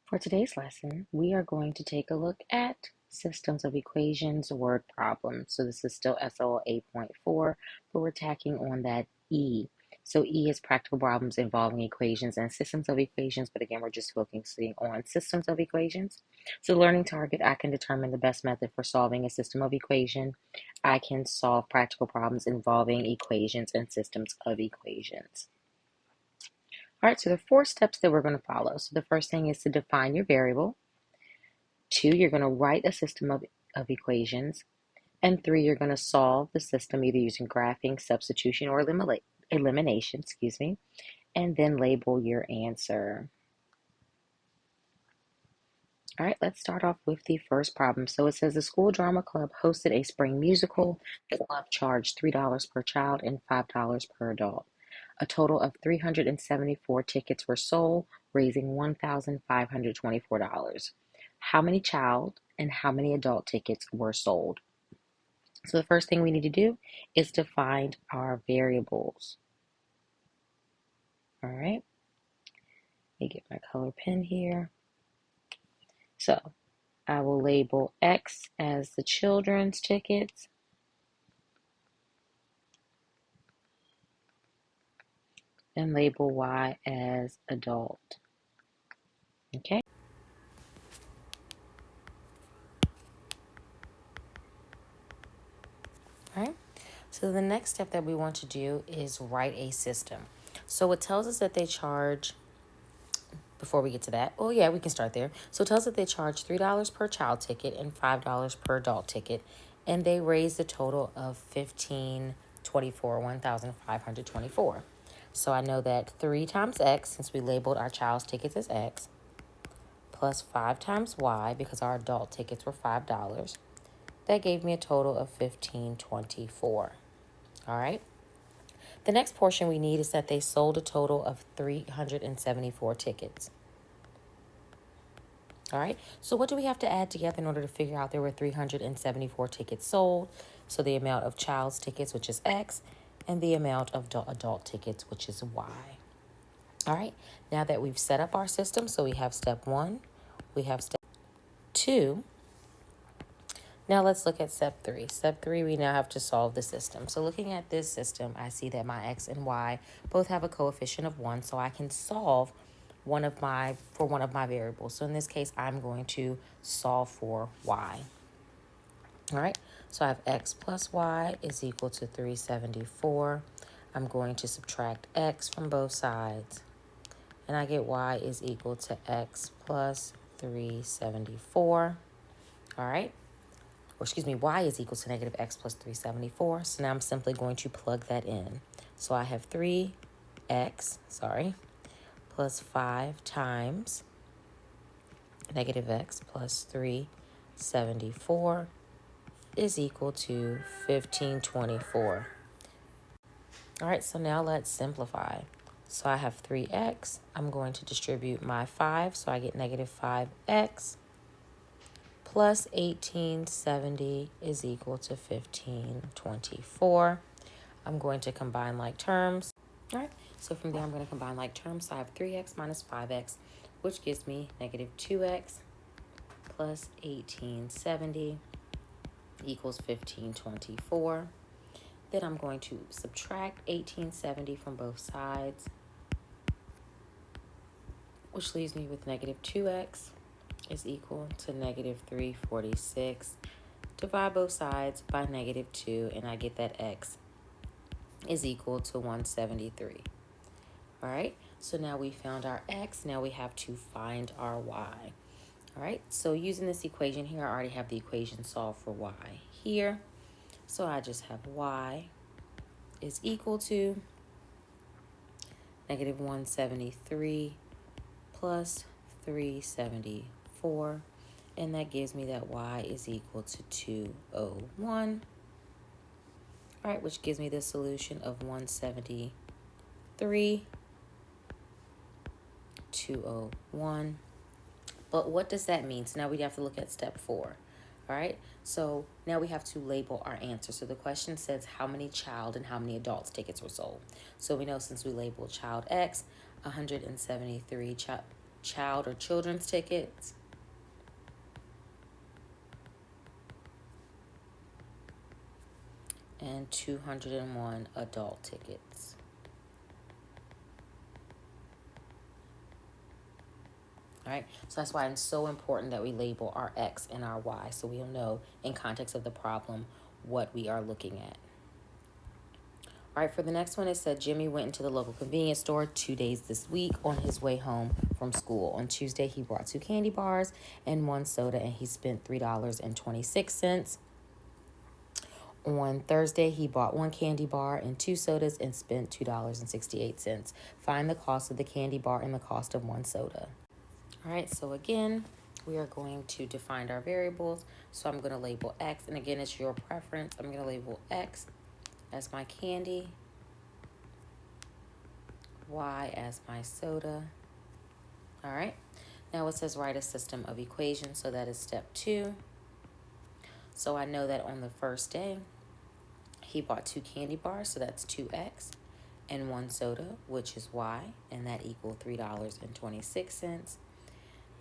For today's lesson, we are going to take a look at systems of equations word problems. So this is still SOL 8.4, but we're tacking on that E. So E is practical problems involving equations and systems of equations, but again, we're just focusing on systems of equations. So learning target, I can determine the best method for solving a system of equation. I can solve practical problems involving equations and systems of equations. All right, so there are 4 steps that we're going to follow. So the first thing is to define your variable. 2, you're going to write a system of equations. And 3, you're going to solve the system either using graphing, substitution, or elimination, and then label your answer. All right, let's start off with the first problem. So it says the school drama club hosted a spring musical. The club charged $3 per child and $5 per adult. A total of 374 tickets were sold, raising $1,524. How many child and how many adult tickets were sold? So the first thing we need to do is to find our variables. All right, let me get my color pen here. So I will label X as the children's tickets. And label Y as adult. Okay. All right. So the next step that we want to do is write a system. So it tells us that they charge, before we get to that, oh yeah, we can start there. So it tells us that they charge $3 per child ticket and $5 per adult ticket, and they raise the total of $1,524. So I know that 3 times X, since we labeled our child's tickets as X, plus 5 times Y, because our adult tickets were $5. That gave me a total of $1,524. All right. The next portion we need is that they sold a total of 374 tickets. All right. So what do we have to add together in order to figure out there were 374 tickets sold? So the amount of child's tickets, which is X, and the amount of adult tickets, which is Y. All right. Now that we've set up our system, so we have step 1, we have step 2. Now let's look at step 3. Step 3, we now have to solve the system. So looking at this system, I see that my X and Y both have a coefficient of 1, so I can solve one of my variables. So in this case, I'm going to solve for Y. All right, so I have X plus Y is equal to 374. I'm going to subtract X from both sides, and I get Y is equal to X plus 374. All right. Or excuse me, Y is equal to negative X plus 374. So now I'm simply going to plug that in. So I have 3X, plus 5 times negative X plus 374 is equal to 1524. All right, so now let's simplify. So I have 3X. I'm going to distribute my 5, so I get negative 5X plus 1870 is equal to 1524. I'm going to combine like terms. All right, so from there I'm going to combine like terms. So I have 3x minus 5x, which gives me negative 2x plus 1870 equals 1524. Then I'm going to subtract 1870 from both sides, which leaves me with negative 2x is equal to negative 346. Divide both sides by negative 2, and I get that x is equal to 173. All right, so now we found our x. Now we have to find our y. All right, so using this equation here, I already have the equation solved for y here. So I just have y is equal to negative 173 plus 374. And that gives me that y is equal to 201. All right, which gives me the solution of 173, 201. But what does that mean? So now we have to look at step 4. All right, so now we have to label our answer. So the question says how many child and how many adults tickets were sold. So we know since we labeled child X, 173 child or children's tickets. And 201 adult tickets. All right, so that's why it's so important that we label our X and our Y so we'll know in context of the problem what we are looking at. All right, for the next one, it said Jimmy went into the local convenience store 2 days this week on his way home from school. On Tuesday, he bought 2 candy bars and 1 soda, and he spent $3.26. On Thursday, he bought 1 candy bar and 2 sodas and spent $2.68. Find the cost of the candy bar and the cost of 1 soda. All right, so again, we are going to define our variables. So I'm going to label X, and again, it's your preference. I'm going to label X as my candy, Y as my soda. All right, now it says write a system of equations, so that is step 2. So I know that on the first day, he bought 2 candy bars, so that's 2X, and 1 soda, which is Y, and that equals $3.26.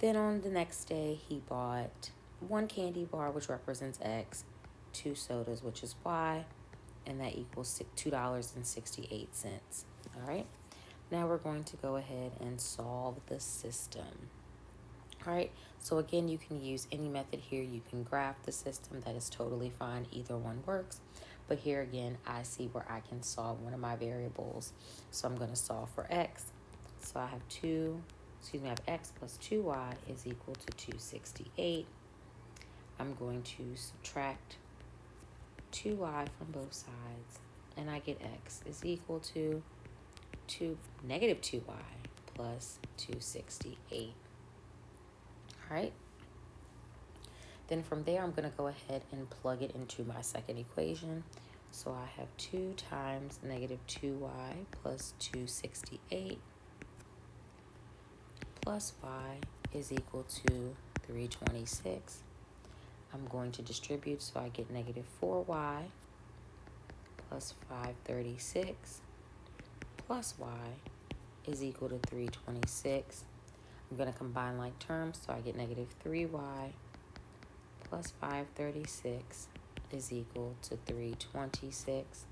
Then on the next day, he bought 1 candy bar, which represents X, 2 sodas, which is Y, and that equals $2.68. All right, now we're going to go ahead and solve the system. All right, so again, you can use any method here. You can graph the system. That is totally fine. Either one works. But here again, I see where I can solve one of my variables. So I'm going to solve for X. So I have I have X plus 2Y is equal to 268. I'm going to subtract 2Y from both sides, and I get X is equal to negative 2Y plus 268. All right. Then from there, I'm going to go ahead and plug it into my second equation. So I have 2 times negative 2Y plus 268 plus Y is equal to 326. I'm going to distribute, so I get negative 4Y plus 536 plus Y is equal to 326. I'm going to combine like terms, so I get negative 3Y plus 536 is equal to 326.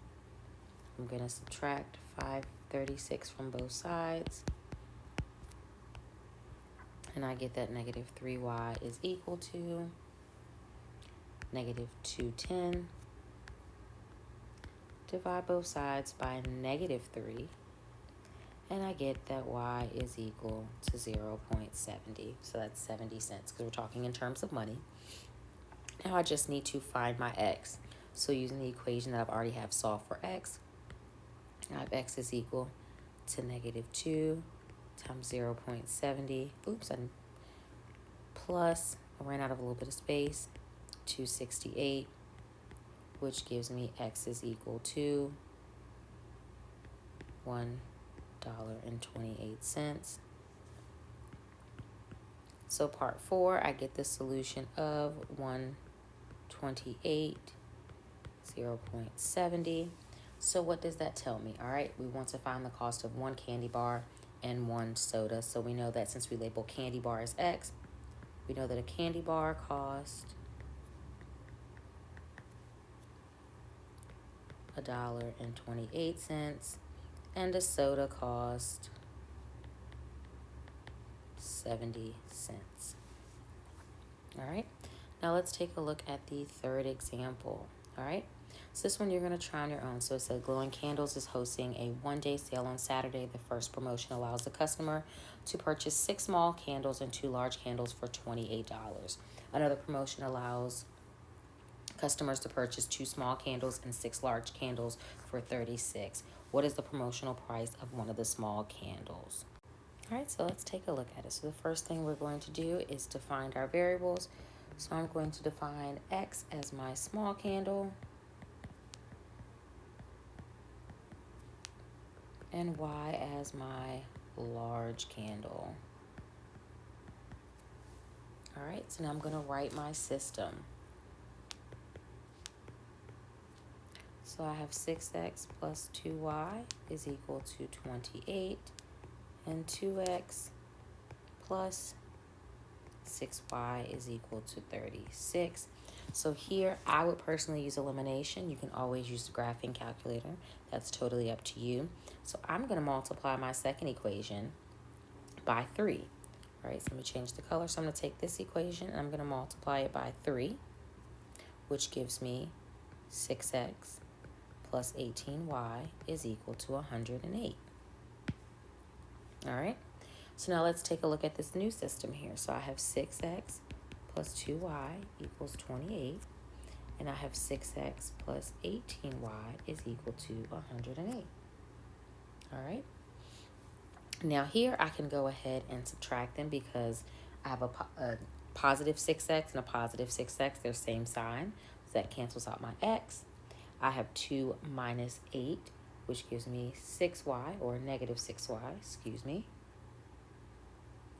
I'm going to subtract 536 from both sides, and I get that negative 3Y is equal to negative 210. Divide both sides by negative 3, and I get that Y is equal to 0.70. So that's 70 cents because we're talking in terms of money. Now I just need to find my X. So using the equation that I've already have solved for X, I have X is equal to negative 2 times 0.70. Oops, I ran out of a little bit of space, 268, which gives me X is equal to $1.28. So part 4, I get the solution of 128, 0.70. So what does that tell me? All right, we want to find the cost of 1 candy bar and 1 soda. So we know that since we label candy bar as X, we know that a candy bar costs $1.28 and a soda cost 70 cents. All right, now let's take a look at the third example. All right, so this one you're going to try on your own. So it said Glowing Candles is hosting a 1-day sale on Saturday. The first promotion allows the customer to purchase 6 small candles and 2 large candles for $28. Another promotion allows customers to purchase 2 small candles and 6 large candles for $36. What is the promotional price of one of the small candles? All right, so let's take a look at it. So the first thing we're going to do is to find our variables. So I'm going to define X as my small candle and Y as my large candle. All right, so now I'm going to write my system. So I have 6X plus 2Y is equal to 28, and 2X plus 6y is equal to 36. So here, I would personally use elimination. You can always use the graphing calculator. That's totally up to you. So I'm going to multiply my second equation by 3. All right, so let me change the color. So I'm going to take this equation and I'm going to multiply it by 3, which gives me 6x plus 18y is equal to 108. All right, so now let's take a look at this new system here. So I have 6x plus 2y equals 28, and I have 6x plus 18y is equal to 108. All right, now here I can go ahead and subtract them because I have a positive 6x and a positive 6x. They're same sign, so that cancels out my x. I have 2 minus 8, which gives me 6y, or negative 6y, excuse me.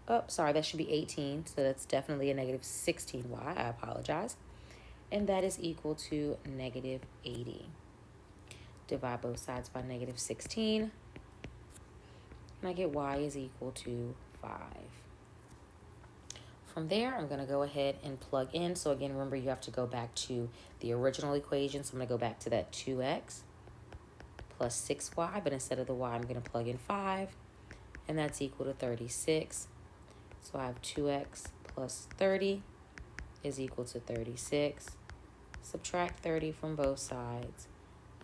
Oh, sorry, that should be 18, so that's definitely a negative 16y. I apologize. And that is equal to negative 80. Divide both sides by negative 16, and I get y is equal to 5. From there, I'm going to go ahead and plug in. So again, remember, you have to go back to the original equation. So I'm going to go back to that 2x plus 6y, but instead of the y, I'm going to plug in 5, and that's equal to 36. So I have 2x plus 30 is equal to 36. Subtract 30 from both sides,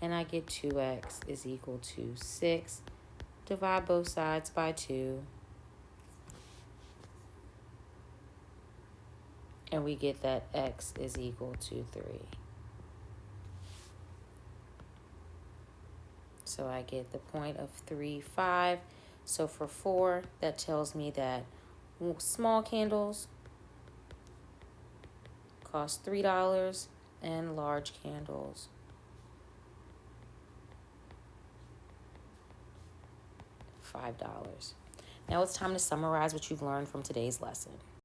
and I get 2x is equal to 6. Divide both sides by 2, and we get that x is equal to 3. So I get the point of 3, 5. So for 4, that tells me that small candles cost $3 and large candles $5. Now it's time to summarize what you've learned from today's lesson.